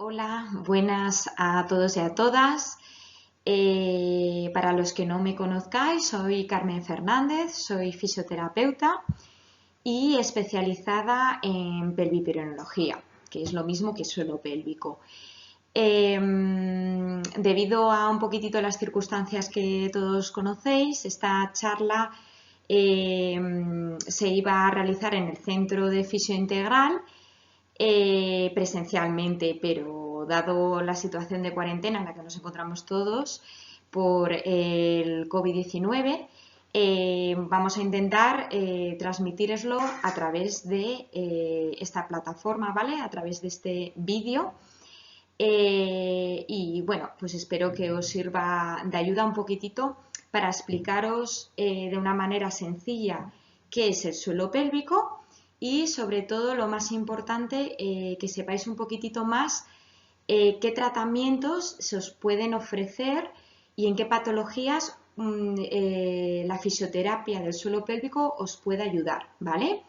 Hola, buenas a todos y a todas. Para los que no me conozcáis, soy Carmen Fernández, soy fisioterapeuta y especializada en pelviperonología, que es lo mismo que suelo pélvico. Debido a un poquitito las circunstancias que todos conocéis, esta charla se iba a realizar en el Centro de Fisio Integral presencialmente, pero dado la situación de cuarentena en la que nos encontramos todos por el COVID-19, vamos a intentar transmitiroslo a través de esta plataforma, ¿vale? A través de este vídeo. Y bueno, pues espero que os sirva de ayuda un poquitito para explicaros de una manera sencilla qué es el suelo pélvico y sobre todo lo más importante, que sepáis un poquitito más qué tratamientos se os pueden ofrecer y en qué patologías la fisioterapia del suelo pélvico os puede ayudar, ¿vale?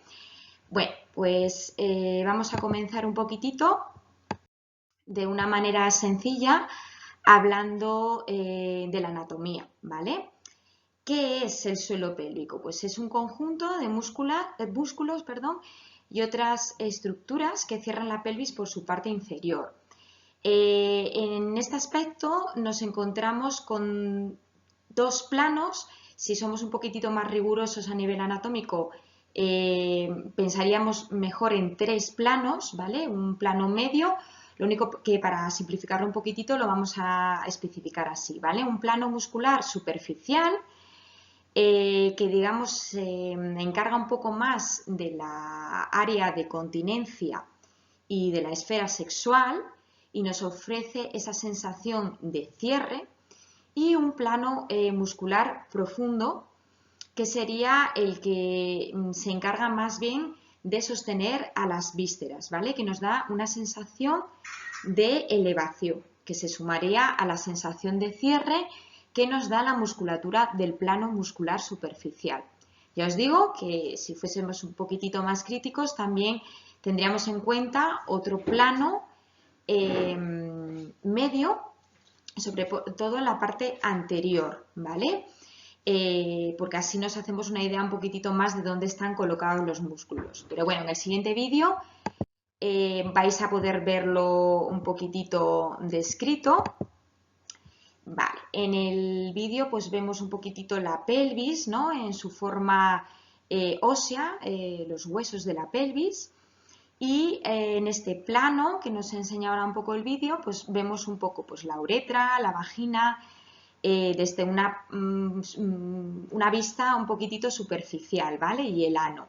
Bueno, pues vamos a comenzar un poquitito de una manera sencilla hablando de la anatomía, ¿vale? ¿Qué es el suelo pélvico? Pues es un conjunto de músculos, y otras estructuras que cierran la pelvis por su parte inferior. En este aspecto nos encontramos con dos planos. Si somos un poquitito más rigurosos a nivel anatómico, pensaríamos mejor en tres planos, ¿vale? Un plano medio. Lo único que para simplificarlo un poquitito lo vamos a especificar así, ¿vale? Un plano muscular superficial, que digamos se encarga un poco más de la área de continencia y de la esfera sexual y nos ofrece esa sensación de cierre, y un plano muscular profundo, que sería el que se encarga más bien de sostener a las vísceras, ¿vale? Que nos da una sensación de elevación, que se sumaría a la sensación de cierre que nos da la musculatura del plano muscular superficial. Ya os digo que si fuésemos un poquitito más críticos, también tendríamos en cuenta otro plano medio, sobre todo en la parte anterior, ¿vale? Porque así nos hacemos una idea un poquitito más de dónde están colocados los músculos. Pero bueno, en el siguiente vídeo vais a poder verlo un poquitito descrito. Vale, en el vídeo pues vemos un poquitito la pelvis, ¿no? En su forma ósea, los huesos de la pelvis. Y en este plano que nos enseña ahora un poco el vídeo, pues vemos un poco pues, la uretra, la vagina, desde una vista un poquitito superficial, ¿vale? Y el ano.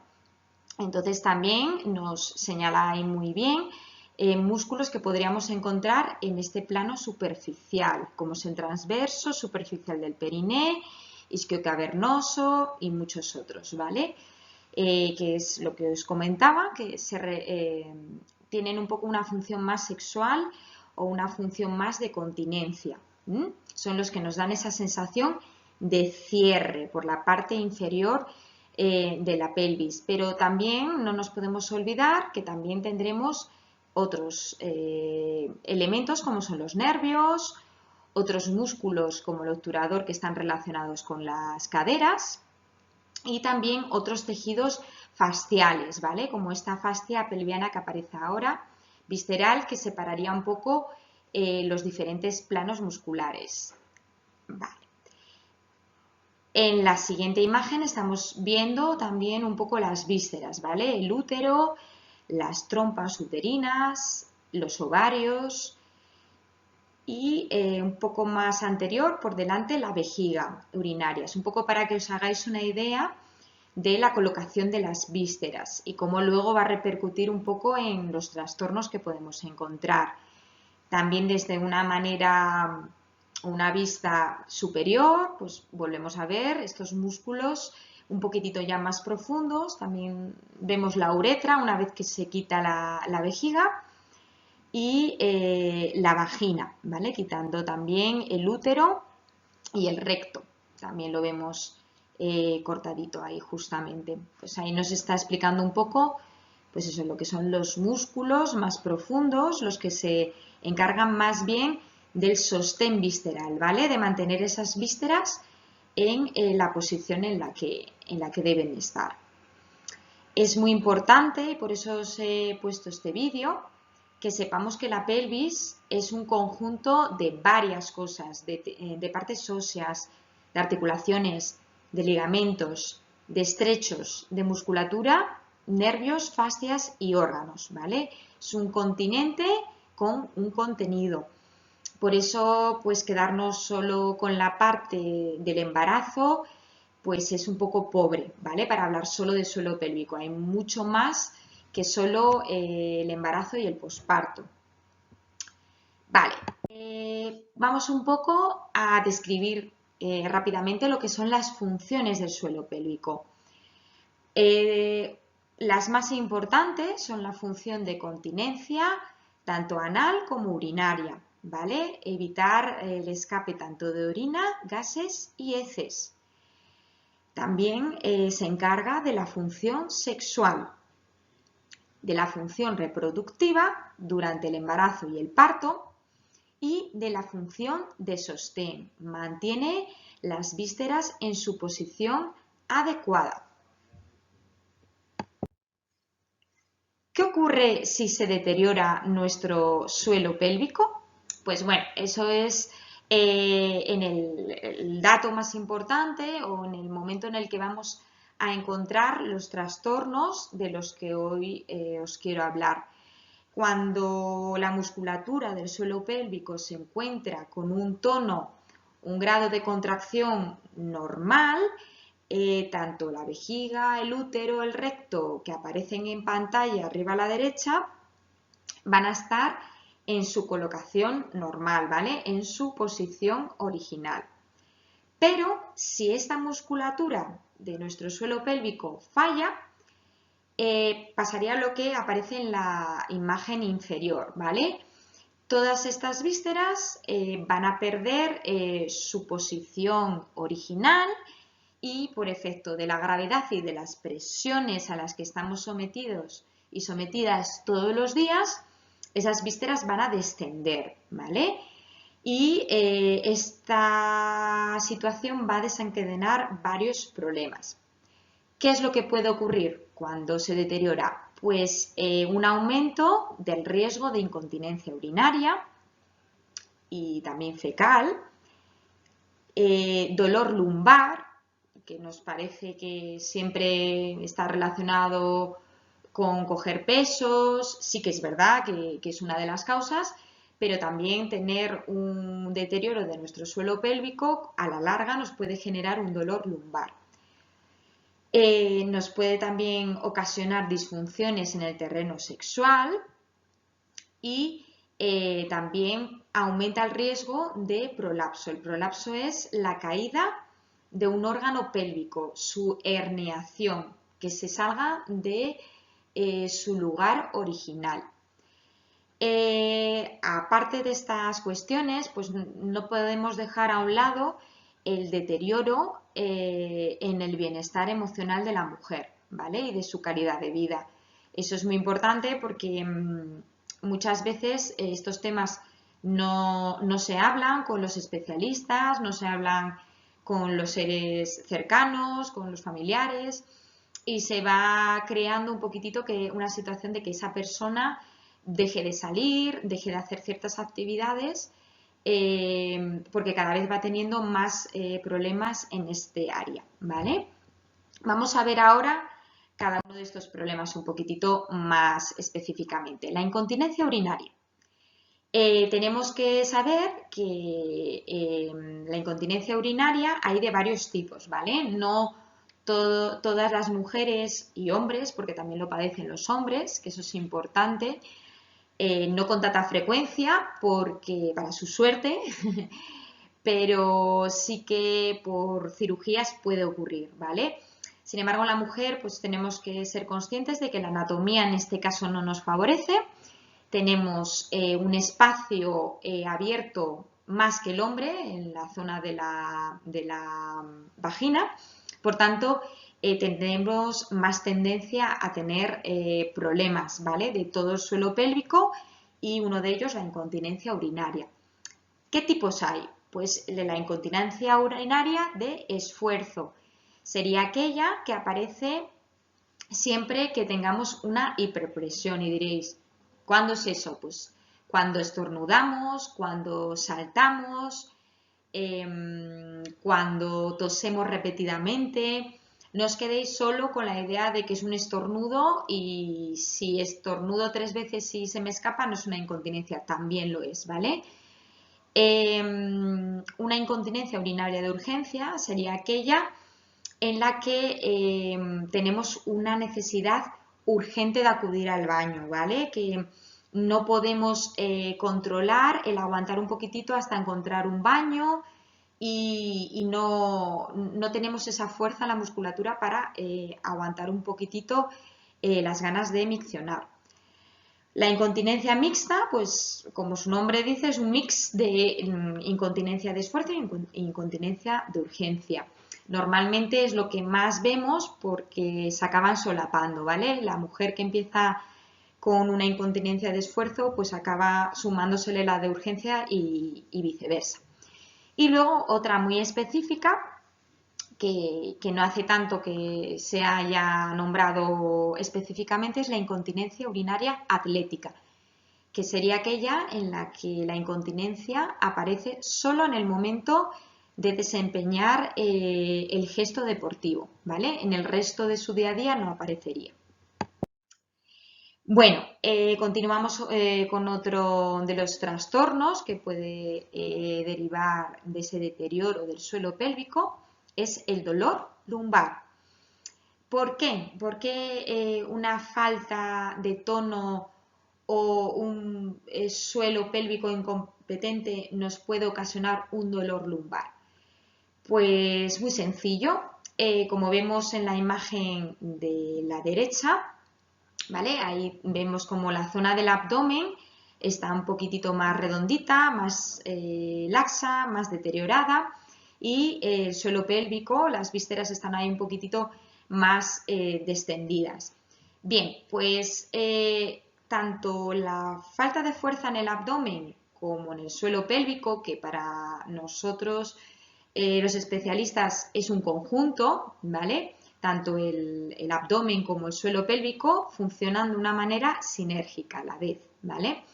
Entonces también nos señala ahí muy bien músculos que podríamos encontrar en este plano superficial, como es el transverso, superficial del periné, isquiocavernoso y muchos otros, ¿vale? Que es lo que os comentaba, que tienen un poco una función más sexual o una función más de continencia. Son los que nos dan esa sensación de cierre por la parte inferior de la pelvis, pero también no nos podemos olvidar que también tendremos otros elementos como son los nervios, otros músculos como el obturador que están relacionados con las caderas y también otros tejidos fasciales, ¿vale? Como esta fascia pelviana que aparece ahora, visceral, que separaría un poco los diferentes planos musculares. Vale. En la siguiente imagen estamos viendo también un poco las vísceras, ¿vale? El útero, las trompas uterinas, los ovarios y un poco más anterior, por delante, la vejiga urinaria. Es un poco para que os hagáis una idea de la colocación de las vísceras y cómo luego va a repercutir un poco en los trastornos que podemos encontrar. También desde una manera, una vista superior, pues volvemos a ver estos músculos un poquitito ya más profundos. También vemos la uretra una vez que se quita la vejiga y la vagina, ¿vale? Quitando también el útero y el recto. También lo vemos cortadito ahí justamente. Pues ahí nos está explicando un poco pues eso, lo que son los músculos más profundos, los que se encargan más bien del sostén visceral, ¿vale? De mantener esas vísceras en la posición en la que deben estar. Es muy importante, y por eso os he puesto este vídeo, que sepamos que la pelvis es un conjunto de varias cosas, de partes óseas, de articulaciones, de ligamentos, de estrechos, de musculatura, nervios, fascias y órganos, ¿vale? Es un continente con un contenido. Por eso, pues quedarnos solo con la parte del embarazo, pues es un poco pobre, ¿vale? Para hablar solo del suelo pélvico. Hay mucho más que solo el embarazo y el posparto. Vale, vamos un poco a describir rápidamente lo que son las funciones del suelo pélvico. Las más importantes son la función de continencia, tanto anal como urinaria, ¿vale? Evitar el escape tanto de orina, gases y heces. También se encarga de la función sexual, de la función reproductiva durante el embarazo y el parto y de la función de sostén. Mantiene las vísceras en su posición adecuada. ¿Qué ocurre si se deteriora nuestro suelo pélvico? Pues bueno, eso es en el dato más importante o en el momento en el que vamos a encontrar los trastornos de los que hoy os quiero hablar. Cuando la musculatura del suelo pélvico se encuentra con un tono, un grado de contracción normal, tanto la vejiga, el útero, el recto que aparecen en pantalla arriba a la derecha van a estar en su colocación normal, ¿vale? En su posición original. Pero si esta musculatura de nuestro suelo pélvico falla, pasaría lo que aparece en la imagen inferior, ¿vale? Todas estas vísceras van a perder su posición original y por efecto de la gravedad y de las presiones a las que estamos sometidos y sometidas todos los días, esas vísceras van a descender, ¿vale? Y esta situación va a desencadenar varios problemas. ¿Qué es lo que puede ocurrir cuando se deteriora? Pues un aumento del riesgo de incontinencia urinaria y también fecal, dolor lumbar, que nos parece que siempre está relacionado con coger pesos, sí que es verdad que es una de las causas, pero también tener un deterioro de nuestro suelo pélvico a la larga nos puede generar un dolor lumbar. Nos puede también ocasionar disfunciones en el terreno sexual y también aumenta el riesgo de prolapso. El prolapso es la caída de un órgano pélvico, su herniación, que se salga de su lugar original. Aparte de estas cuestiones, pues no podemos dejar a un lado el deterioro en el bienestar emocional de la mujer, ¿vale? Y de su calidad de vida. Eso es muy importante porque muchas veces estos temas no se hablan con los especialistas, no se hablan con los seres cercanos, con los familiares, y se va creando un poquitito una situación de que esa persona deje de salir, deje de hacer ciertas actividades, porque cada vez va teniendo más problemas en este área, ¿vale? Vamos a ver ahora cada uno de estos problemas un poquitito más específicamente. La incontinencia urinaria. Tenemos que saber que la incontinencia urinaria hay de varios tipos, ¿vale? No todas las mujeres y hombres, porque también lo padecen los hombres, que eso es importante, no con tanta frecuencia, porque para su suerte, pero sí que por cirugías puede ocurrir, ¿vale? Sin embargo, en la mujer pues tenemos que ser conscientes de que la anatomía en este caso no nos favorece. Tenemos un espacio abierto más que el hombre en la zona de la vagina, por tanto, tendremos más tendencia a tener problemas, ¿vale? De todo el suelo pélvico y uno de ellos la incontinencia urinaria. ¿Qué tipos hay? Pues la incontinencia urinaria de esfuerzo. Sería aquella que aparece siempre que tengamos una hiperpresión y diréis, ¿cuándo es eso? Pues cuando estornudamos, cuando saltamos, cuando tosemos repetidamente. No os quedéis solo con la idea de que es un estornudo y si estornudo 3 veces y se me escapa no es una incontinencia, también lo es, ¿vale? Una incontinencia urinaria de urgencia sería aquella en la que tenemos una necesidad urgente de acudir al baño, ¿vale? Que no podemos controlar el aguantar un poquitito hasta encontrar un baño y no tenemos esa fuerza en la musculatura para aguantar un poquitito las ganas de miccionar. La incontinencia mixta, pues como su nombre dice, es un mix de incontinencia de esfuerzo e incontinencia de urgencia. Normalmente es lo que más vemos porque se acaban solapando, ¿vale? La mujer que empieza con una incontinencia de esfuerzo, pues acaba sumándosele la de urgencia y viceversa. Y luego otra muy específica, que no hace tanto que se haya nombrado específicamente, es la incontinencia urinaria atlética, que sería aquella en la que la incontinencia aparece solo en el momento de desempeñar el gesto deportivo, ¿vale? En el resto de su día a día no aparecería. Bueno, continuamos con otro de los trastornos que puede derivar de ese deterioro del suelo pélvico, es el dolor lumbar. ¿Por qué? Porque una falta de tono o un suelo pélvico incompetente nos puede ocasionar un dolor lumbar. Pues muy sencillo, como vemos en la imagen de la derecha, ¿vale? Ahí vemos como la zona del abdomen está un poquitito más redondita, más laxa, más deteriorada y el suelo pélvico, las vísceras están ahí un poquitito más descendidas. Bien, pues tanto la falta de fuerza en el abdomen como en el suelo pélvico, que para nosotros los especialistas es un conjunto, ¿vale? Tanto el abdomen como el suelo pélvico funcionan de una manera sinérgica a la vez, ¿vale?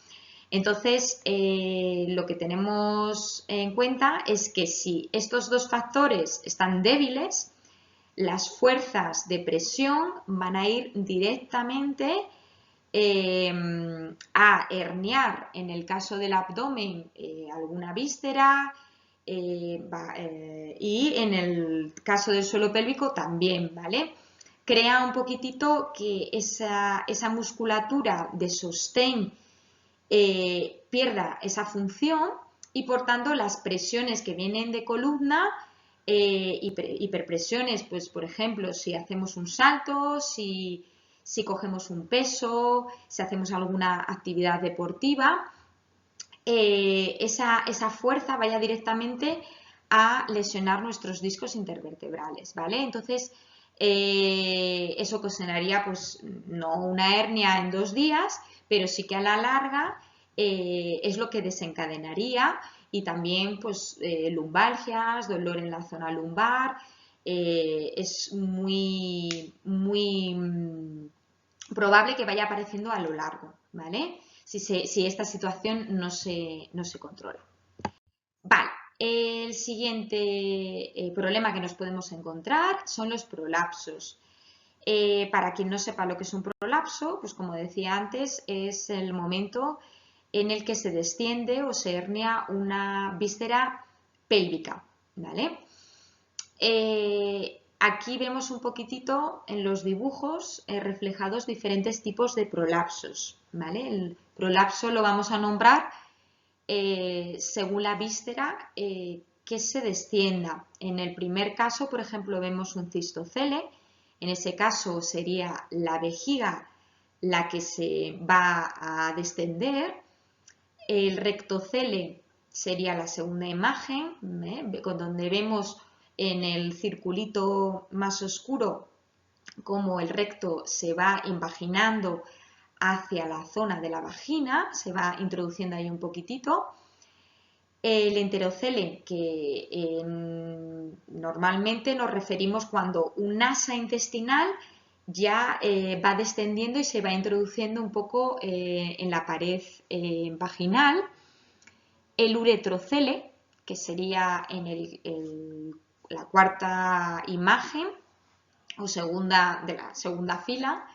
Entonces, lo que tenemos en cuenta es que si estos dos factores están débiles, las fuerzas de presión van a ir directamente a herniar, en el caso del abdomen, alguna víscera, y en el caso del suelo pélvico también, ¿vale? Crea un poquitito que esa musculatura de sostén pierda esa función y por tanto las presiones que vienen de columna, hiperpresiones, pues por ejemplo, si hacemos un salto, si cogemos un peso, si hacemos alguna actividad deportiva, esa fuerza vaya directamente a lesionar nuestros discos intervertebrales, ¿vale? Entonces, eso ocasionaría, pues, no una hernia en 2 días, pero sí que a la larga es lo que desencadenaría y también, pues, lumbalgias, dolor en la zona lumbar, es muy, muy probable que vaya apareciendo a lo largo, ¿vale? Si esta situación no se controla. Vale, el siguiente problema que nos podemos encontrar son los prolapsos. Para quien no sepa lo que es un prolapso, pues como decía antes, es el momento en el que se desciende o se hernia una víscera pélvica, ¿vale? Aquí vemos un poquitito en los dibujos reflejados diferentes tipos de prolapsos, ¿vale? El prolapso lo vamos a nombrar según la víscera que se descienda. En el primer caso, por ejemplo, vemos un cistocele. En ese caso sería la vejiga la que se va a descender. El rectocele sería la segunda imagen, donde vemos en el circulito más oscuro cómo el recto se va invaginando hacia la zona de la vagina, se va introduciendo ahí un poquitito. El enterocele, que normalmente nos referimos cuando un asa intestinal ya va descendiendo y se va introduciendo un poco en la pared vaginal. El uretrocele, que sería en la cuarta imagen o de la segunda fila.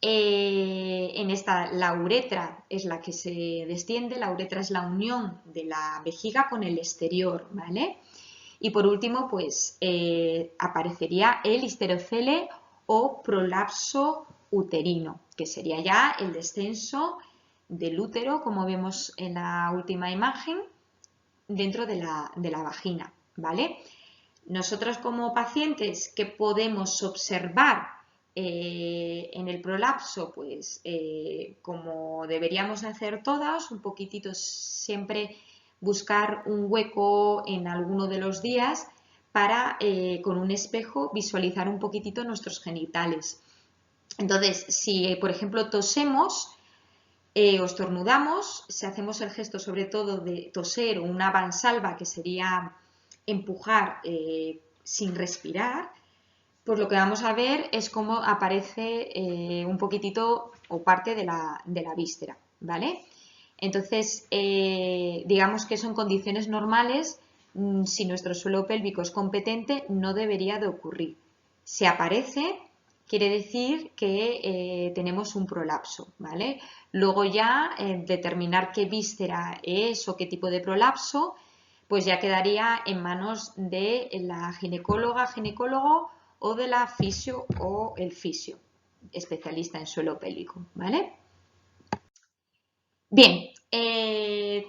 En esta la uretra es la que se desciende, la uretra es la unión de la vejiga con el exterior, ¿vale? Y por último, pues aparecería el histerocele o prolapso uterino, que sería ya el descenso del útero, como vemos en la última imagen, dentro de la vagina, ¿vale? Nosotros como pacientes, ¿qué podemos observar en el prolapso? Pues como deberíamos hacer todas, un poquitito siempre buscar un hueco en alguno de los días para con un espejo visualizar un poquitito nuestros genitales. Entonces, si por ejemplo tosemos o estornudamos, si hacemos el gesto sobre todo de toser o una valsalva, que sería empujar sin respirar, pues lo que vamos a ver es cómo aparece un poquitito o parte de la víscera, ¿vale? Entonces, digamos que son condiciones normales, si nuestro suelo pélvico es competente, no debería de ocurrir. Si aparece, quiere decir que tenemos un prolapso, ¿vale? Luego ya determinar qué víscera es o qué tipo de prolapso, pues ya quedaría en manos de la ginecóloga, ginecólogo o de la fisio o el fisio, especialista en suelo pélvico, ¿vale? Bien,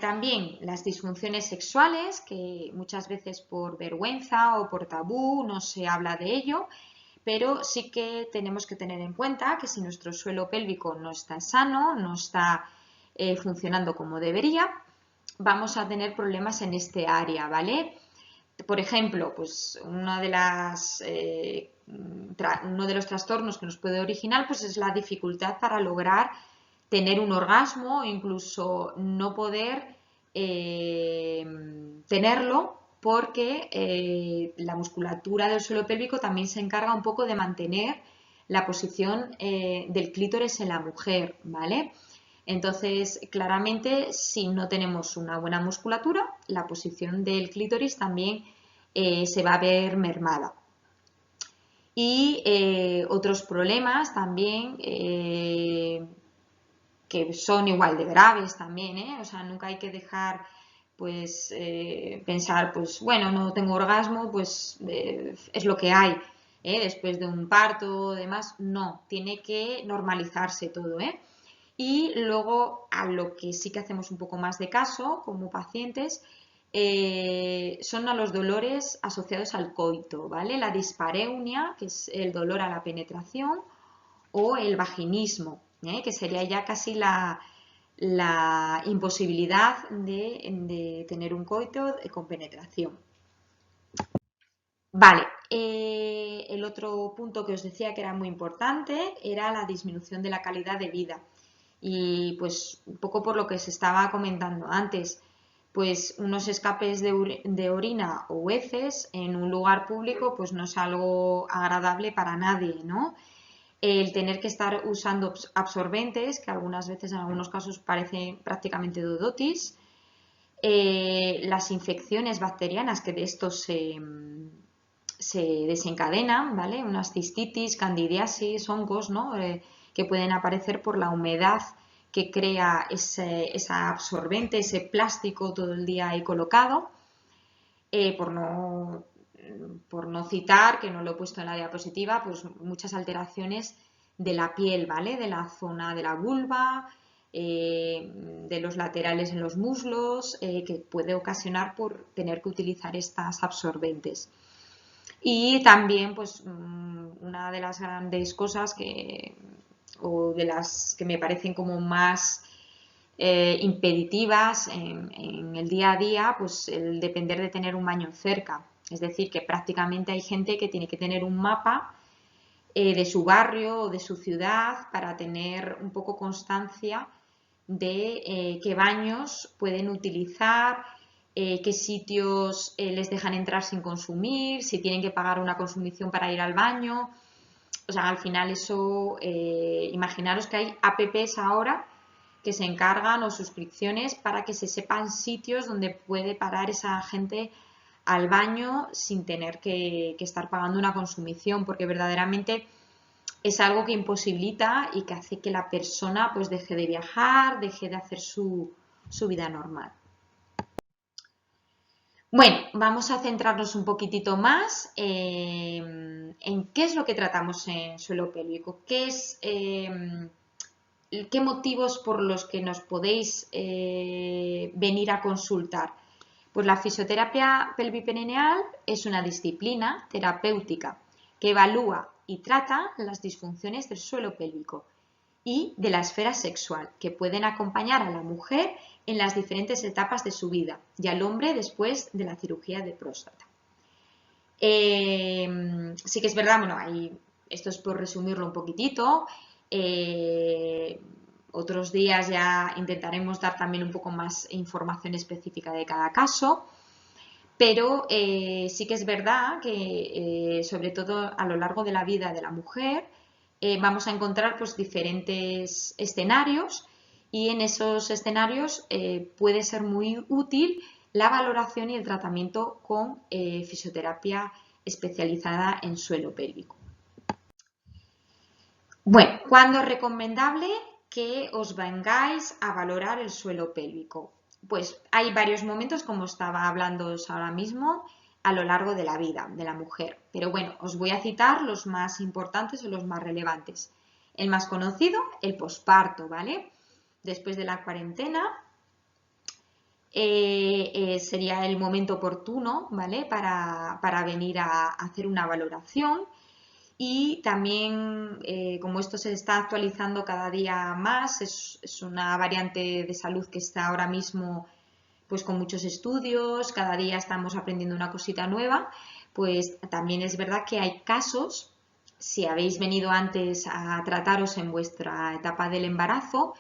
también las disfunciones sexuales, que muchas veces por vergüenza o por tabú no se habla de ello, pero sí que tenemos que tener en cuenta que si nuestro suelo pélvico no está sano, no está funcionando como debería, vamos a tener problemas en este área, ¿vale? Por ejemplo, pues uno de los trastornos que nos puede originar pues es la dificultad para lograr tener un orgasmo o incluso no poder tenerlo, porque la musculatura del suelo pélvico también se encarga un poco de mantener la posición del clítoris en la mujer, ¿vale? Entonces, claramente, si no tenemos una buena musculatura, la posición del clítoris también se va a ver mermada. Y otros problemas también que son igual de graves también, ¿eh? O sea, nunca hay que dejar pues pensar, pues bueno, no tengo orgasmo, pues es lo que hay, después de un parto o demás. No, tiene que normalizarse todo, ¿eh? Y luego a lo que sí que hacemos un poco más de caso como pacientes son a los dolores asociados al coito, ¿vale? La dispareunia, que es el dolor a la penetración, o el vaginismo, que sería ya casi la imposibilidad de tener un coito con penetración. Vale, el otro punto que os decía que era muy importante era la disminución de la calidad de vida. Y pues un poco por lo que se estaba comentando antes, pues unos escapes de orina o heces en un lugar público pues no es algo agradable para nadie, ¿no? El tener que estar usando absorbentes, que algunas veces en algunos casos parecen prácticamente dudotis, las infecciones bacterianas que de esto se desencadenan, ¿vale? Unas cistitis, candidiasis, hongos, ¿no? Que pueden aparecer por la humedad que crea esa absorbente, ese plástico todo el día ahí colocado, por no citar, que no lo he puesto en la diapositiva, pues muchas alteraciones de la piel, ¿vale? De la zona de la vulva, de los laterales en los muslos, que puede ocasionar por tener que utilizar estas absorbentes. Y también, pues, una de las grandes cosas o de las que me parecen como más impeditivas en el día a día, pues el depender de tener un baño cerca. Es decir, que prácticamente hay gente que tiene que tener un mapa de su barrio o de su ciudad para tener un poco constancia de qué baños pueden utilizar, qué sitios les dejan entrar sin consumir, si tienen que pagar una consumición para ir al baño. O sea, al final eso, imaginaros que hay apps ahora que se encargan o suscripciones para que se sepan sitios donde puede parar esa gente al baño sin tener que estar pagando una consumición, porque verdaderamente es algo que imposibilita y que hace que la persona pues deje de viajar, deje de hacer su vida normal. Bueno, vamos a centrarnos un poquitito más en qué es lo que tratamos en suelo pélvico, qué motivos por los que nos podéis venir a consultar. Pues la fisioterapia pelviperineal es una disciplina terapéutica que evalúa y trata las disfunciones del suelo pélvico y de la esfera sexual, que pueden acompañar a la mujer en las diferentes etapas de su vida y al hombre después de la cirugía de próstata. Sí que es verdad, bueno, esto es por resumirlo un poquitito. Otros días ya intentaremos dar también un poco más información específica de cada caso, pero sí que es verdad que sobre todo a lo largo de la vida de la mujer vamos a encontrar pues diferentes escenarios y en esos escenarios puede ser muy útil la valoración y el tratamiento con fisioterapia especializada en suelo pélvico. Bueno, ¿cuándo es recomendable que os vengáis a valorar el suelo pélvico? Pues hay varios momentos, como estaba hablando ahora mismo, a lo largo de la vida de la mujer. Pero bueno, os voy a citar los más importantes o los más relevantes. El más conocido, el posparto, ¿vale? Después de la cuarentena, sería el momento oportuno, ¿vale? Para venir a hacer una valoración. Y también, como esto se está actualizando cada día más, es una variante de salud que está ahora mismo pues con muchos estudios, cada día estamos aprendiendo una cosita nueva, pues también es verdad que hay casos, si habéis venido antes a trataros en vuestra etapa del embarazo,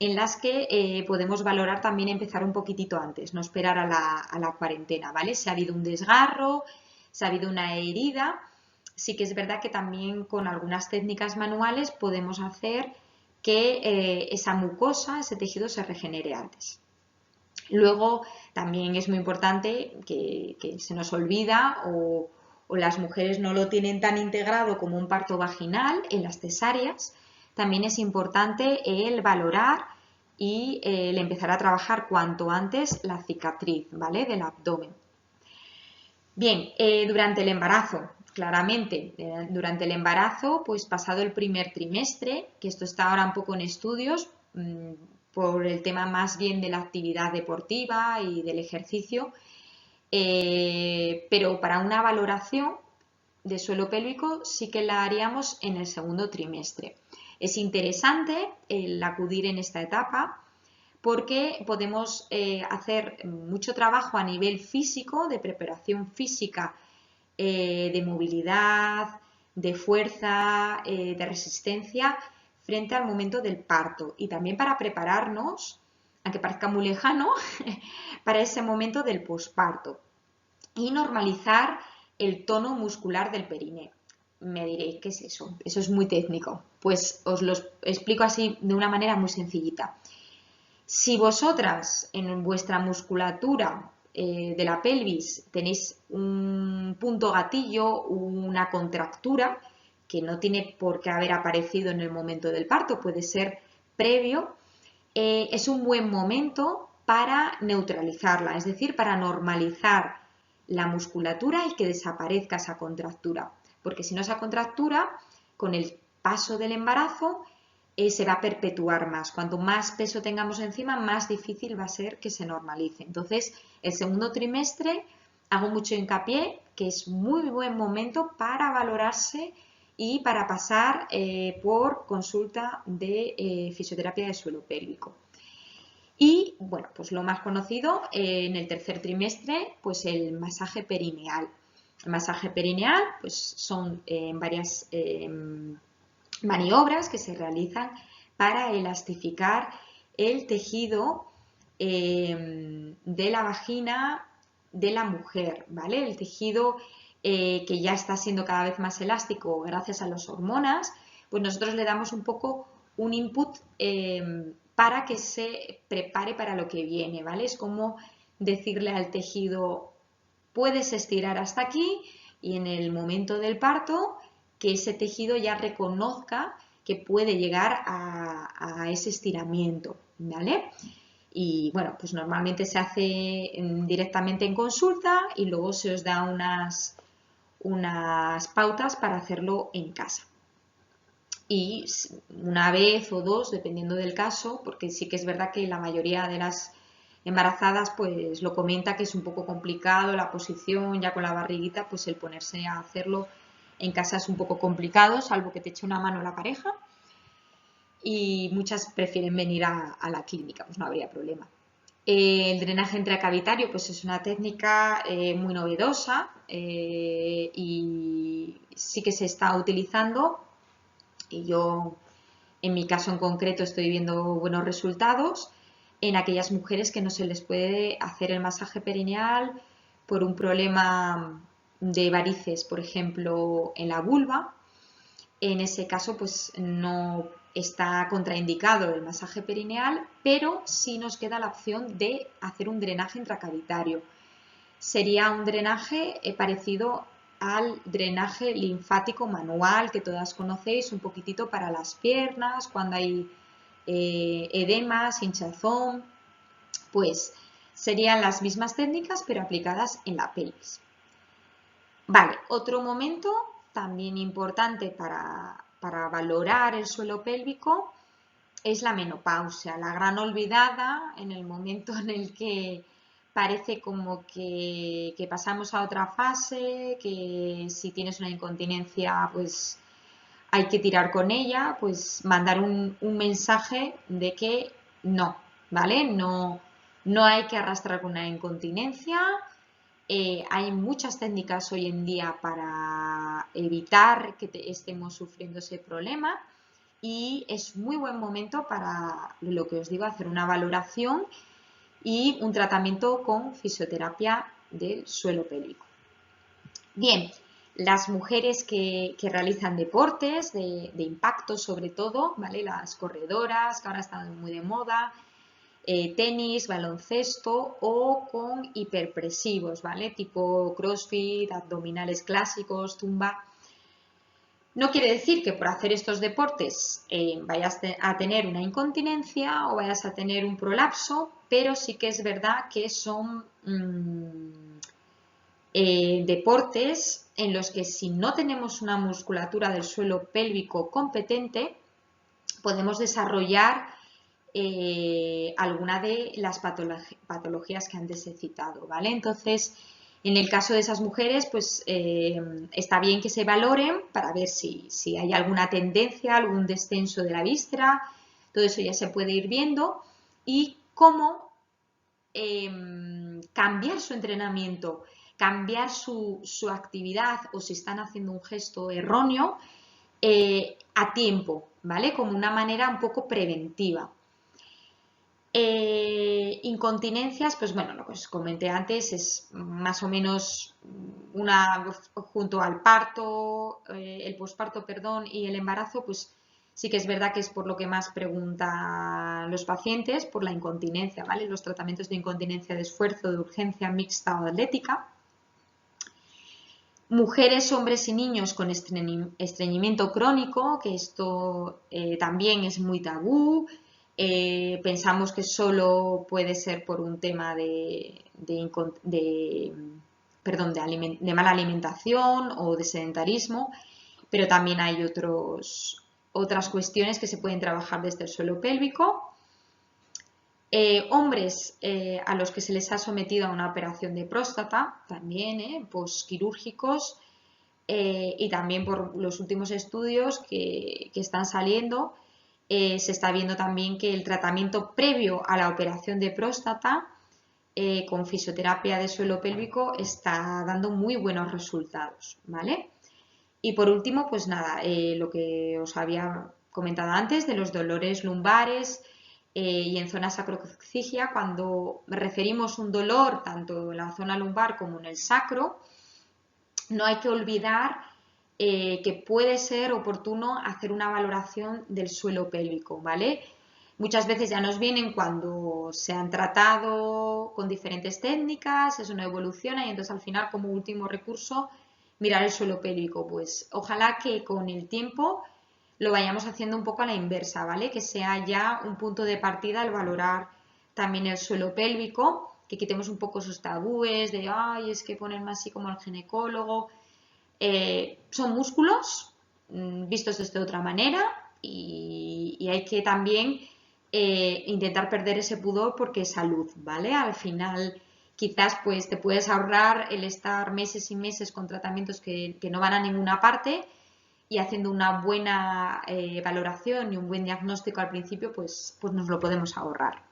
en las que podemos valorar también empezar un poquitito antes, no esperar a la cuarentena, ¿vale? Si ha habido un desgarro, si ha habido una herida, sí que es verdad que también con algunas técnicas manuales podemos hacer que esa mucosa, ese tejido se regenere antes. Luego también es muy importante que se nos olvida o las mujeres no lo tienen tan integrado como un parto vaginal en las cesáreas. También es importante el valorar y el empezar a trabajar cuanto antes la cicatriz, ¿vale? Del abdomen. Bien, durante el embarazo, claramente, durante el embarazo, pues pasado el primer trimestre, que esto está ahora un poco en estudios, por el tema más bien de la actividad deportiva y del ejercicio, pero para una valoración de suelo pélvico sí que la haríamos en el segundo trimestre. Es interesante el acudir en esta etapa porque podemos hacer mucho trabajo a nivel físico, de preparación física, de movilidad, de fuerza, de resistencia frente al momento del parto y también para prepararnos, aunque parezca muy lejano, para ese momento del posparto y normalizar el tono muscular del perineo. Me diréis, ¿qué es eso? Eso es muy técnico. Pues os lo explico así de una manera muy sencillita. Si vosotras en vuestra musculatura de la pelvis tenéis un punto gatillo, una contractura, que no tiene por qué haber aparecido en el momento del parto, puede ser previo, es un buen momento para neutralizarla, es decir, para normalizar la musculatura y que desaparezca esa contractura. Porque si no, esa contractura, con el paso del embarazo, se va a perpetuar más. Cuanto más peso tengamos encima, más difícil va a ser que se normalice. Entonces, el segundo trimestre hago mucho hincapié que es muy buen momento para valorarse y para pasar por consulta de fisioterapia de suelo pélvico. Y bueno, pues lo más conocido en el tercer trimestre, pues el masaje perineal. El masaje perineal pues son varias maniobras que se realizan para elastificar el tejido de la vagina de la mujer, ¿vale? El tejido que ya está siendo cada vez más elástico gracias a las hormonas, pues nosotros le damos un poco un input para que se prepare para lo que viene, ¿vale? Es como decirle al tejido, puedes estirar hasta aquí, y en el momento del parto que ese tejido ya reconozca que puede llegar a ese estiramiento, ¿vale? Y bueno, pues normalmente se hace directamente en consulta y luego se os da unas pautas para hacerlo en casa. Y una vez o dos, dependiendo del caso, porque sí que es verdad que la mayoría de las embarazadas pues lo comenta que es un poco complicado la posición, ya con la barriguita, pues el ponerse a hacerlo en casa es un poco complicado, salvo que te eche una mano la pareja, y muchas prefieren venir a la clínica, pues no habría problema. El drenaje intracavitario pues es una técnica muy novedosa y sí que se está utilizando, y yo en mi caso en concreto estoy viendo buenos resultados en aquellas mujeres que no se les puede hacer el masaje perineal por un problema de varices, por ejemplo, en la vulva. En ese caso, pues no está contraindicado el masaje perineal, pero sí nos queda la opción de hacer un drenaje intracavitario. Sería un drenaje parecido al drenaje linfático manual que todas conocéis, un poquitito para las piernas, cuando hay edemas, hinchazón, pues serían las mismas técnicas pero aplicadas en la pelvis. Vale, otro momento también importante para valorar el suelo pélvico es la menopausia, la gran olvidada, en el momento en el que parece como que pasamos a otra fase, que si tienes una incontinencia pues hay que tirar con ella, pues mandar un mensaje de que no, ¿vale? No hay que arrastrar con una incontinencia. Hay muchas técnicas hoy en día para evitar que estemos sufriendo ese problema, y es muy buen momento para, lo que os digo, hacer una valoración y un tratamiento con fisioterapia del suelo pélvico. Bien, las mujeres que realizan deportes de impacto sobre todo, ¿vale? Las corredoras, que ahora están muy de moda, tenis, baloncesto o con hiperpresivos, ¿vale? Tipo crossfit, abdominales clásicos, zumba. No quiere decir que por hacer estos deportes vayas a tener una incontinencia o vayas a tener un prolapso, pero sí que es verdad que son deportes en los que si no tenemos una musculatura del suelo pélvico competente, podemos desarrollar alguna de las patologías que antes he citado, ¿vale? Entonces, en el caso de esas mujeres, pues está bien que se valoren para ver si hay alguna tendencia, algún descenso de la víscera, todo eso ya se puede ir viendo, y cómo cambiar su entrenamiento, cambiar su actividad, o si están haciendo un gesto erróneo, a tiempo, ¿vale? Como una manera un poco preventiva. Incontinencias, pues bueno, lo que os comenté antes es más o menos junto al parto, el posparto, perdón, y el embarazo, pues sí que es verdad que es por lo que más preguntan los pacientes, por la incontinencia, ¿vale? Los tratamientos de incontinencia de esfuerzo, de urgencia mixta o atlética. Mujeres, hombres y niños con estreñimiento crónico, que esto también es muy tabú. Pensamos que solo puede ser por un tema de mala alimentación o de sedentarismo, pero también hay otras cuestiones que se pueden trabajar desde el suelo pélvico. Hombres a los que se les ha sometido a una operación de próstata, también posquirúrgicos, y también por los últimos estudios que están saliendo, se está viendo también que el tratamiento previo a la operación de próstata con fisioterapia de suelo pélvico está dando muy buenos resultados, ¿vale? Y por último, pues nada, lo que os había comentado antes de los dolores lumbares y en zona sacrooccigia, cuando referimos un dolor tanto en la zona lumbar como en el sacro, no hay que olvidar que puede ser oportuno hacer una valoración del suelo pélvico, ¿vale? Muchas veces ya nos vienen cuando se han tratado con diferentes técnicas, eso no evoluciona y entonces al final como último recurso mirar el suelo pélvico. Pues ojalá que con el tiempo lo vayamos haciendo un poco a la inversa, ¿vale? Que sea ya un punto de partida al valorar también el suelo pélvico, que quitemos un poco esos tabúes de, ay, es que ponerme así como el ginecólogo. Son músculos vistos desde otra manera y hay que también intentar perder ese pudor porque es salud, ¿vale? Al final quizás pues te puedes ahorrar el estar meses y meses con tratamientos que no van a ninguna parte y haciendo una buena valoración y un buen diagnóstico al principio pues nos lo podemos ahorrar.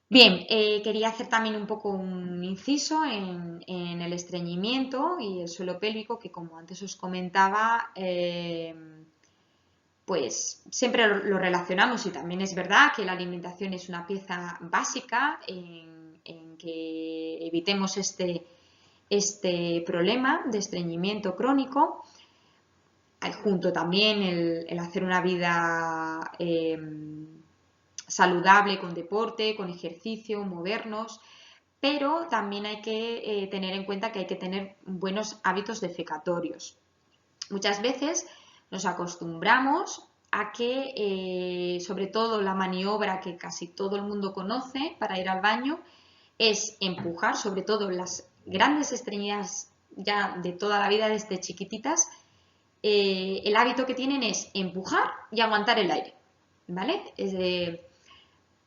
Bien, quería hacer también un poco un inciso en el estreñimiento y el suelo pélvico, que como antes os comentaba, pues siempre lo relacionamos y también es verdad que la alimentación es una pieza básica en que evitemos este problema de estreñimiento crónico. Junto también el hacer una vida saludable con deporte, con ejercicio, movernos, pero también hay que tener en cuenta que hay que tener buenos hábitos defecatorios. Muchas veces nos acostumbramos a que, sobre todo la maniobra que casi todo el mundo conoce para ir al baño, es empujar, sobre todo las grandes estreñidas ya de toda la vida desde chiquititas, el hábito que tienen es empujar y aguantar el aire, ¿vale?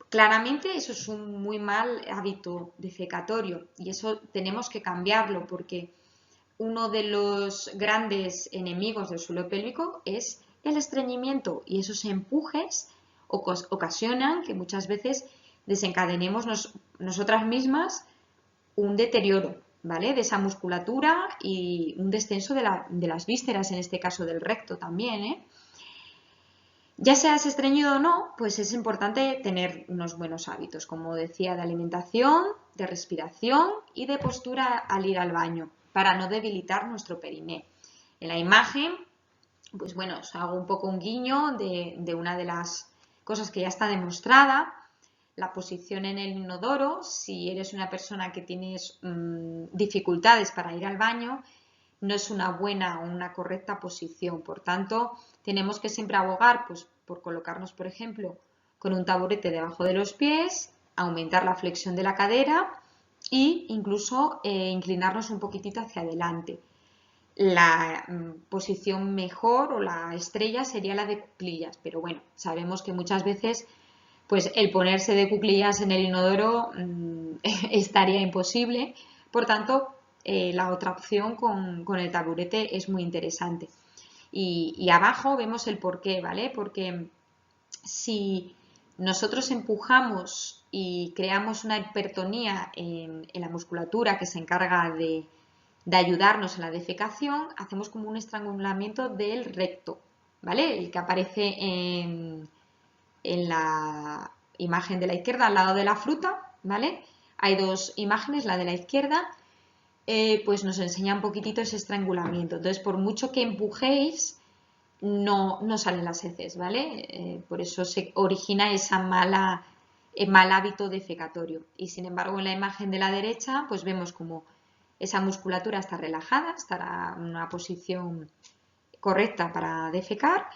Claramente eso es un muy mal hábito defecatorio y eso tenemos que cambiarlo porque uno de los grandes enemigos del suelo pélvico es el estreñimiento y esos empujes ocasionan que muchas veces desencadenemos nosotras mismas un deterioro, ¿vale? De esa musculatura y un descenso de las vísceras, en este caso del recto también, ¿eh? Ya seas estreñido o no, pues es importante tener unos buenos hábitos, como decía, de alimentación, de respiración y de postura al ir al baño, para no debilitar nuestro periné. En la imagen, pues bueno, os hago un poco un guiño de una de las cosas que ya está demostrada, la posición en el inodoro. Si eres una persona que tienes dificultades para ir al baño, no es una buena o una correcta posición. Por tanto, tenemos que siempre abogar pues, por colocarnos, por ejemplo, con un taburete debajo de los pies, aumentar la flexión de la cadera e incluso inclinarnos un poquitito hacia adelante. La posición mejor o la estrella sería la de cuclillas, pero bueno, sabemos que muchas veces pues el ponerse de cuclillas en el inodoro estaría imposible. Por tanto, la otra opción con el taburete es muy interesante. Y abajo vemos el porqué, ¿vale? Porque si nosotros empujamos y creamos una hipertonía en la musculatura que se encarga de ayudarnos en la defecación, hacemos como un estrangulamiento del recto, ¿vale? El que aparece en la imagen de la izquierda al lado de la fruta, ¿vale? Hay dos imágenes, la de la izquierda, pues nos enseña un poquitito ese estrangulamiento. Entonces, por mucho que empujéis, no salen las heces, ¿vale? Por eso se origina esa mal hábito defecatorio. Y sin embargo, en la imagen de la derecha, pues vemos como esa musculatura está relajada, estará en una posición correcta para defecar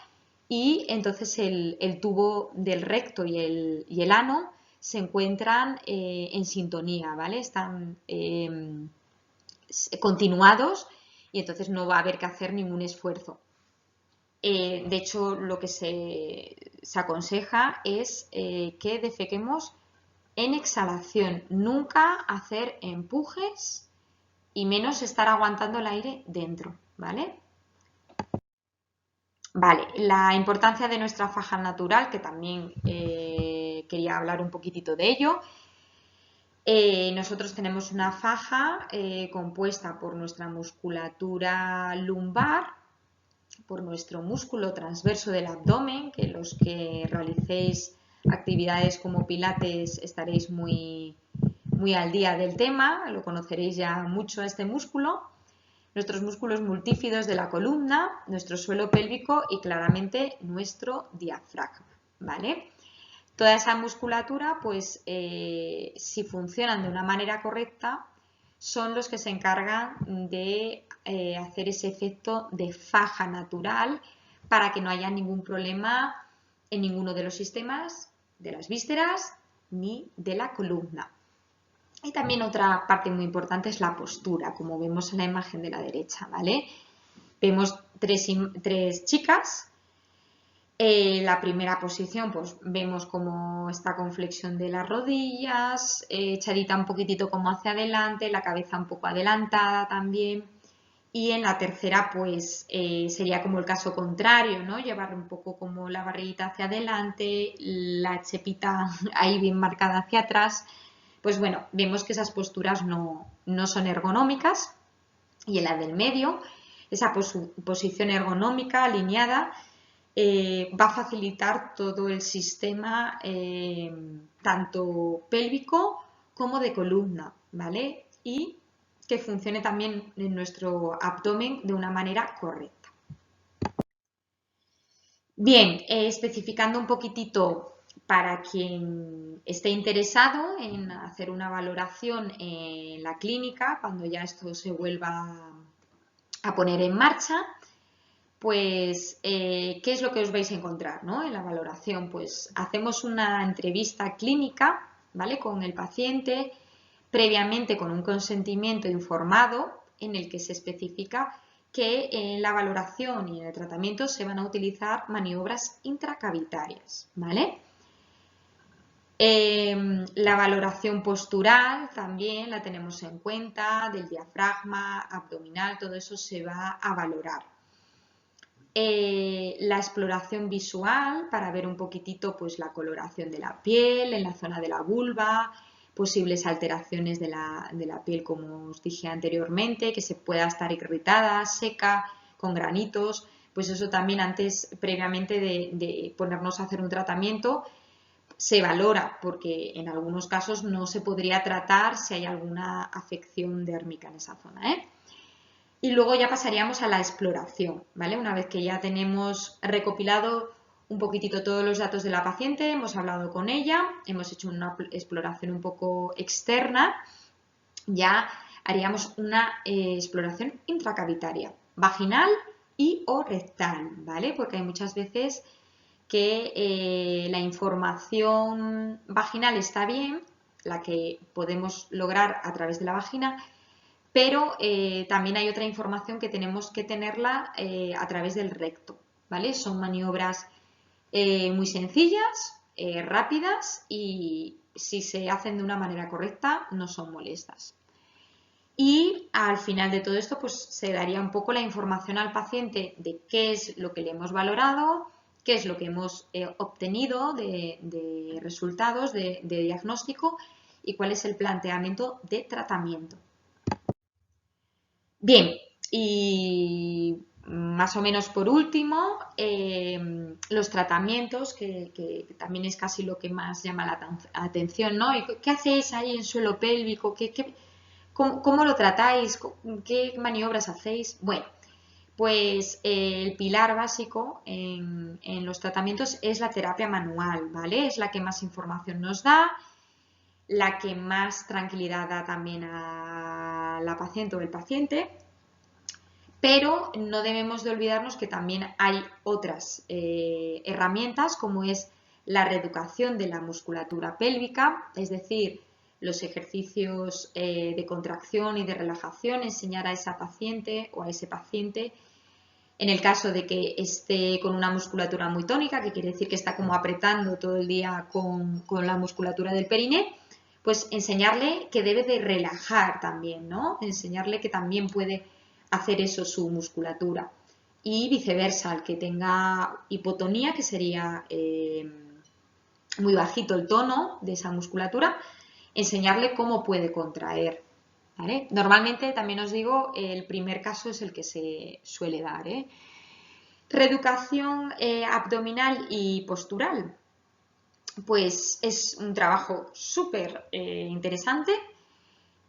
y entonces el tubo del recto y el ano se encuentran en sintonía, ¿vale? Están continuados y entonces no va a haber que hacer ningún esfuerzo. De hecho, lo que se aconseja es que defequemos en exhalación, nunca hacer empujes y menos estar aguantando el aire dentro, ¿vale? Vale, la importancia de nuestra faja natural, que también quería hablar un poquitito de ello. Nosotros tenemos una faja compuesta por nuestra musculatura lumbar, por nuestro músculo transverso del abdomen, que los que realicéis actividades como pilates estaréis muy al día del tema, lo conoceréis ya mucho este músculo, nuestros músculos multífidos de la columna, nuestro suelo pélvico y claramente nuestro diafragma, ¿vale? Toda esa musculatura, pues si funcionan de una manera correcta, son los que se encargan de hacer ese efecto de faja natural para que no haya ningún problema en ninguno de los sistemas, de las vísceras ni de la columna. Y también otra parte muy importante es la postura, como vemos en la imagen de la derecha, ¿vale? Vemos tres chicas. La primera posición, pues vemos cómo está con flexión de las rodillas, echadita un poquitito como hacia adelante, la cabeza un poco adelantada también. Y en la tercera, pues sería como el caso contrario, ¿no? Llevar un poco como la barriguita hacia adelante, la chepita ahí bien marcada hacia atrás. Pues bueno, vemos que esas posturas no son ergonómicas. Y en la del medio, esa posición ergonómica alineada va a facilitar todo el sistema tanto pélvico como de columna, ¿vale? Y que funcione también en nuestro abdomen de una manera correcta. Bien, especificando un poquitito para quien esté interesado en hacer una valoración en la clínica, cuando ya esto se vuelva a poner en marcha, pues, ¿qué es lo que os vais a encontrar, ¿no? En la valoración? Pues hacemos una entrevista clínica, ¿vale? Con el paciente, previamente con un consentimiento informado en el que se especifica que en la valoración y en el tratamiento se van a utilizar maniobras intracavitarias, ¿vale? La valoración postural también la tenemos en cuenta, del diafragma, abdominal, todo eso se va a valorar. La exploración visual para ver un poquitito pues, la coloración de la piel en la zona de la vulva, posibles alteraciones de la piel como os dije anteriormente, que se pueda estar irritada, seca, con granitos, pues eso también antes, previamente de ponernos a hacer un tratamiento, se valora porque en algunos casos no se podría tratar si hay alguna afección dérmica en esa zona, ¿eh? Y luego ya pasaríamos a la exploración, ¿vale? Una vez que ya tenemos recopilado un poquitito todos los datos de la paciente, hemos hablado con ella, hemos hecho una exploración un poco externa, ya haríamos una exploración intracavitaria, vaginal y o rectal, ¿vale? Porque hay muchas veces que la información vaginal está bien, la que podemos lograr a través de la vagina, pero también hay otra información que tenemos que tenerla a través del recto, ¿vale? Son maniobras muy sencillas, rápidas y si se hacen de una manera correcta no son molestas. Y al final de todo esto pues se daría un poco la información al paciente de qué es lo que le hemos valorado, qué es lo que hemos obtenido de resultados, de diagnóstico y cuál es el planteamiento de tratamiento. Bien, y más o menos por último, los tratamientos, que también es casi lo que más llama la atención, ¿no? ¿Qué hacéis ahí en suelo pélvico? ¿Cómo lo tratáis? ¿Qué maniobras hacéis? Bueno, pues el pilar básico en los tratamientos es la terapia manual, ¿vale? Es la que más información nos da, la que más tranquilidad da también a la paciente o el paciente, pero no debemos de olvidarnos que también hay otras herramientas como es la reeducación de la musculatura pélvica, es decir, los ejercicios de contracción y de relajación, enseñar a esa paciente o a ese paciente en el caso de que esté con una musculatura muy tónica, que quiere decir que está como apretando todo el día con la musculatura del periné, pues enseñarle que debe de relajar también, ¿no? Enseñarle que también puede hacer eso su musculatura. Y viceversa, el que tenga hipotonía, que sería muy bajito el tono de esa musculatura, enseñarle cómo puede contraer, ¿vale? Normalmente, también os digo, el primer caso es el que se suele dar, ¿eh? Reeducación abdominal y postural. Pues es un trabajo súper interesante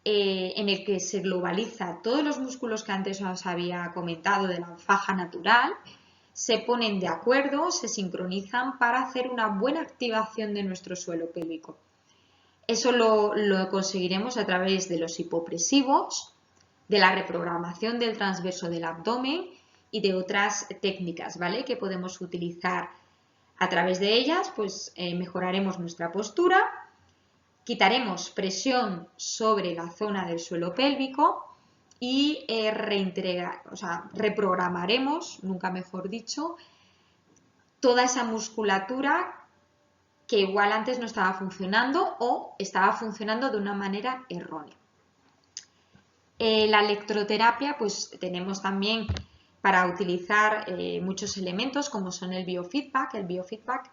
en el que se globaliza todos los músculos que antes os había comentado de la faja natural, se ponen de acuerdo, se sincronizan para hacer una buena activación de nuestro suelo pélvico. Eso lo conseguiremos a través de los hipopresivos, de la reprogramación del transverso del abdomen y de otras técnicas, ¿vale?, que podemos utilizar. A través de ellas, pues mejoraremos nuestra postura, quitaremos presión sobre la zona del suelo pélvico y reprogramaremos, nunca mejor dicho, toda esa musculatura que igual antes no estaba funcionando o estaba funcionando de una manera errónea. La electroterapia, pues tenemos también para utilizar muchos elementos como son el biofeedback. El biofeedback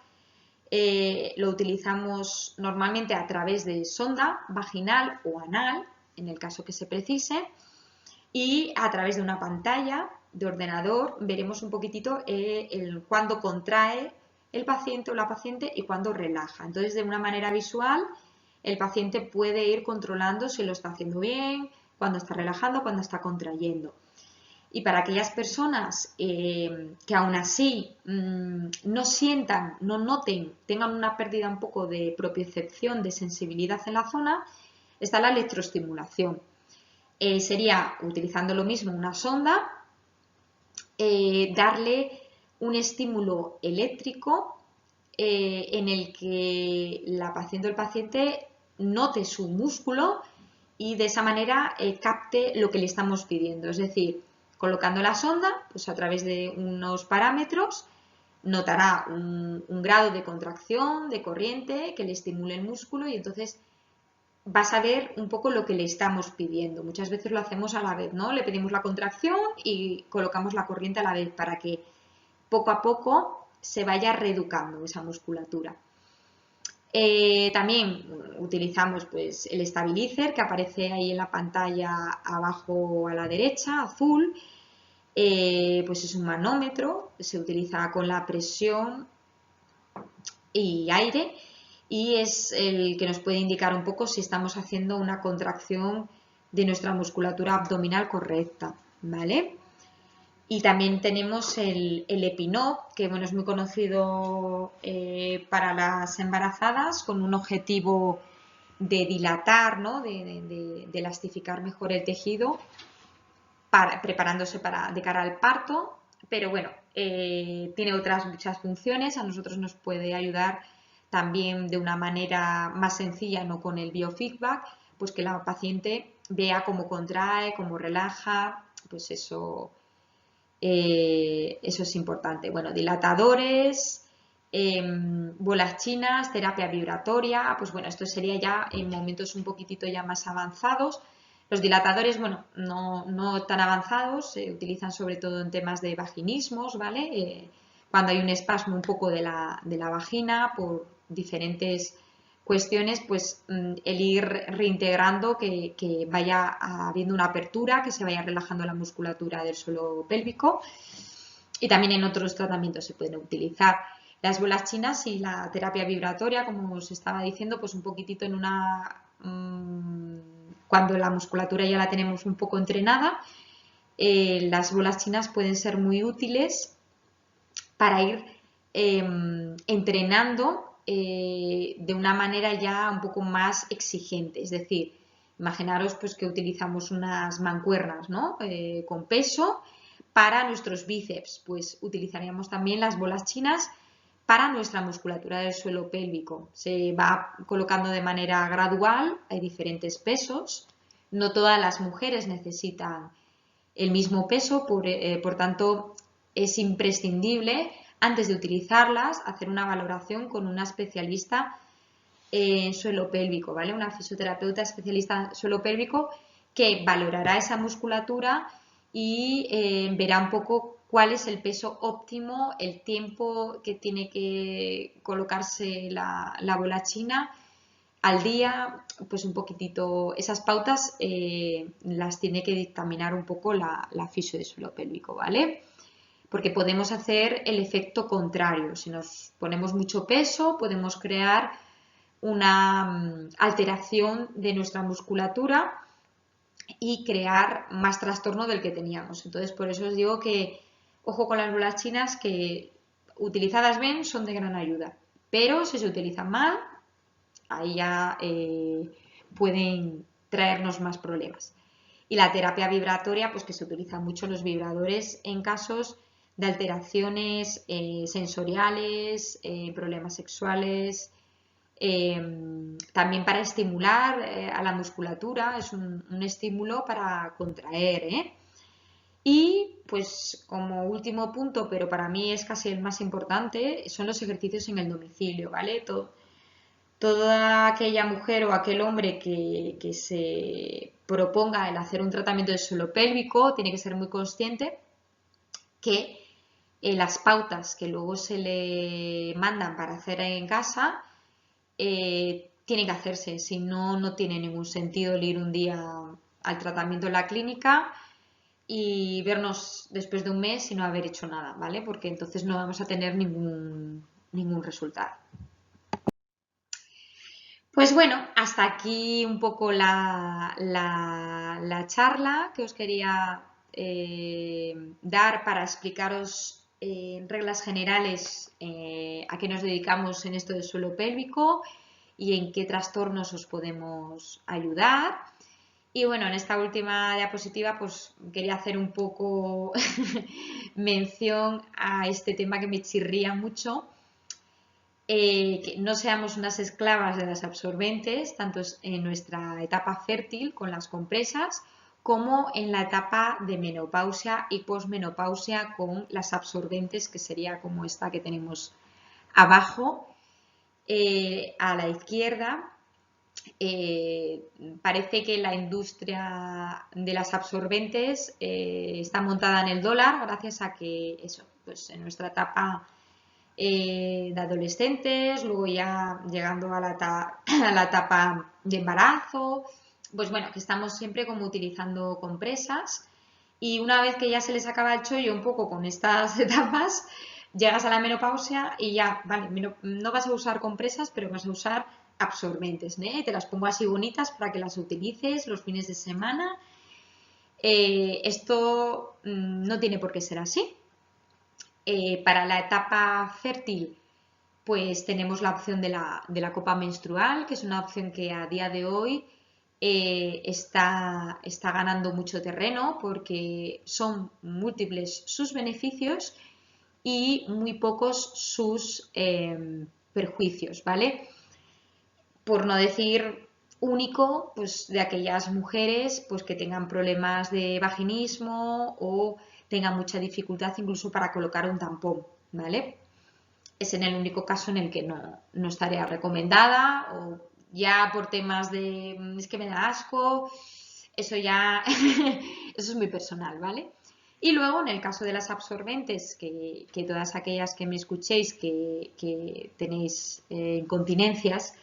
lo utilizamos normalmente a través de sonda vaginal o anal, en el caso que se precise, y a través de una pantalla de ordenador veremos un poquitito cuándo contrae el paciente o la paciente y cuándo relaja. Entonces, de una manera visual, el paciente puede ir controlando si lo está haciendo bien, cuándo está relajando, cuándo está contrayendo. Y para aquellas personas que aún así no sientan, no noten, tengan una pérdida un poco de propiocepción, de sensibilidad en la zona, está la electroestimulación. Sería, utilizando lo mismo, una sonda, darle un estímulo eléctrico en el que la paciente o el paciente note su músculo y de esa manera capte lo que le estamos pidiendo. Es decir, colocando la sonda, pues a través de unos parámetros, notará un grado de contracción, de corriente, que le estimule el músculo y entonces va a saber un poco lo que le estamos pidiendo. Muchas veces lo hacemos a la vez, ¿no? Le pedimos la contracción y colocamos la corriente a la vez para que poco a poco se vaya reeducando esa musculatura. También utilizamos pues, el estabilizer que aparece ahí en la pantalla abajo a la derecha, azul. Pues es un manómetro, se utiliza con la presión y aire y es el que nos puede indicar un poco si estamos haciendo una contracción de nuestra musculatura abdominal correcta, ¿vale? Y también tenemos el Epinop, que bueno, es muy conocido para las embarazadas, con un objetivo de dilatar, ¿no? de elastificar mejor el tejido, preparándose de cara al parto, pero bueno, tiene otras muchas funciones, a nosotros nos puede ayudar también de una manera más sencilla, no con el biofeedback, pues que la paciente vea cómo contrae, cómo relaja, pues eso es importante. Bueno, dilatadores, bolas chinas, terapia vibratoria, pues bueno, esto sería ya en momentos un poquitito ya más avanzados. Los dilatadores, bueno, no tan avanzados, se utilizan sobre todo en temas de vaginismos, ¿vale? Cuando hay un espasmo un poco de la vagina por diferentes cuestiones, pues el ir reintegrando, que vaya habiendo una apertura, que se vaya relajando la musculatura del suelo pélvico, y también en otros tratamientos se pueden utilizar. Las bolas chinas y la terapia vibratoria, como os estaba diciendo, pues un poquitito en cuando la musculatura ya la tenemos un poco entrenada, las bolas chinas pueden ser muy útiles para ir entrenando de una manera ya un poco más exigente. Es decir, imaginaros pues que utilizamos unas mancuernas, ¿no? Con peso para nuestros bíceps, pues utilizaríamos también las bolas chinas para nuestra musculatura del suelo pélvico. Se va colocando de manera gradual, hay diferentes pesos, no todas las mujeres necesitan el mismo peso, por tanto es imprescindible antes de utilizarlas hacer una valoración con una especialista en suelo pélvico, ¿vale? Una fisioterapeuta especialista en suelo pélvico que valorará esa musculatura y verá un poco cuál es el peso óptimo, el tiempo que tiene que colocarse la bola china al día, pues un poquitito, esas pautas las tiene que dictaminar un poco la fisio de suelo pélvico, ¿vale? Porque podemos hacer el efecto contrario. Si nos ponemos mucho peso, podemos crear una alteración de nuestra musculatura y crear más trastorno del que teníamos. Entonces, por eso os digo que ojo con las bolas chinas, que utilizadas bien son de gran ayuda, pero si se utilizan mal, ahí ya pueden traernos más problemas. Y la terapia vibratoria, pues que se utilizan mucho los vibradores en casos de alteraciones sensoriales, problemas sexuales, también para estimular a la musculatura, es un estímulo para contraer, ¿eh? Y pues como último punto, pero para mí es casi el más importante, son los ejercicios en el domicilio, ¿vale? Toda aquella mujer o aquel hombre que se proponga el hacer un tratamiento de suelo pélvico tiene que ser muy consciente que las pautas que luego se le mandan para hacer en casa tienen que hacerse, si no, no tiene ningún sentido el ir un día al tratamiento en la clínica y vernos después de un mes y no haber hecho nada, ¿vale? Porque entonces no vamos a tener ningún resultado. Pues bueno, hasta aquí un poco la charla que os quería dar para explicaros en reglas generales a qué nos dedicamos en esto del suelo pélvico y en qué trastornos os podemos ayudar. Y bueno, en esta última diapositiva pues quería hacer un poco mención a este tema que me chirría mucho, que no seamos unas esclavas de las absorbentes, tanto en nuestra etapa fértil con las compresas, como en la etapa de menopausia y posmenopausia con las absorbentes, que sería como esta que tenemos abajo a la izquierda. Parece que la industria de las absorbentes está montada en el dólar gracias a que eso, pues en nuestra etapa de adolescentes, luego ya llegando a la etapa de embarazo, pues bueno, que estamos siempre como utilizando compresas y una vez que ya se les acaba el chollo un poco con estas etapas, llegas a la menopausia y ya, vale, no vas a usar compresas, pero vas a usar absorbentes, ¿eh? Te las pongo así bonitas para que las utilices los fines de semana. Esto no tiene por qué ser así. Para la etapa fértil, pues tenemos la opción de la copa menstrual, que es una opción que a día de hoy está ganando mucho terreno porque son múltiples sus beneficios y muy pocos sus perjuicios, ¿vale? Por no decir único, pues de aquellas mujeres pues que tengan problemas de vaginismo o tengan mucha dificultad incluso para colocar un tampón, ¿vale? Es en el único caso en el que no estaría recomendada o ya por temas de es que me da asco, eso ya eso es muy personal, ¿vale? Y luego en el caso de las absorbentes, que todas aquellas que me escuchéis que tenéis incontinencias,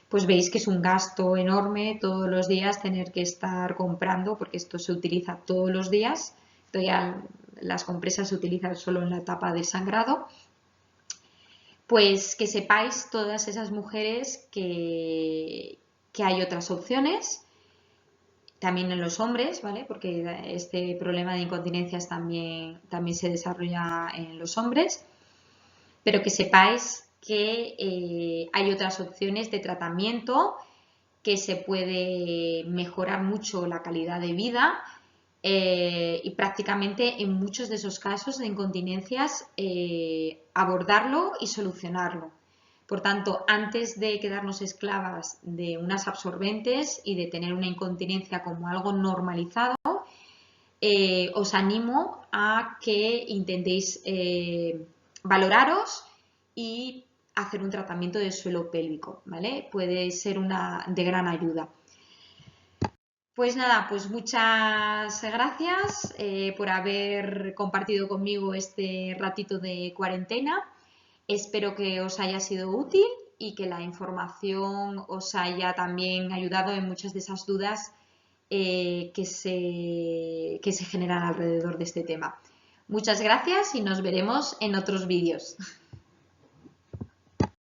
pues veis que es un gasto enorme todos los días tener que estar comprando, porque esto se utiliza todos los días. Ya las compresas se utilizan solo en la etapa de sangrado. Pues que sepáis todas esas mujeres que hay otras opciones, también en los hombres, ¿vale? Porque este problema de incontinencias también se desarrolla en los hombres, pero que sepáis que hay otras opciones de tratamiento, que se puede mejorar mucho la calidad de vida y prácticamente en muchos de esos casos de incontinencias abordarlo y solucionarlo. Por tanto, antes de quedarnos esclavas de unas absorbentes y de tener una incontinencia como algo normalizado, os animo a que intentéis valoraros y hacer un tratamiento de suelo pélvico, ¿vale? Puede ser de gran ayuda. Pues nada, pues muchas gracias por haber compartido conmigo este ratito de cuarentena. Espero que os haya sido útil y que la información os haya también ayudado en muchas de esas dudas que se generan alrededor de este tema. Muchas gracias y nos veremos en otros vídeos.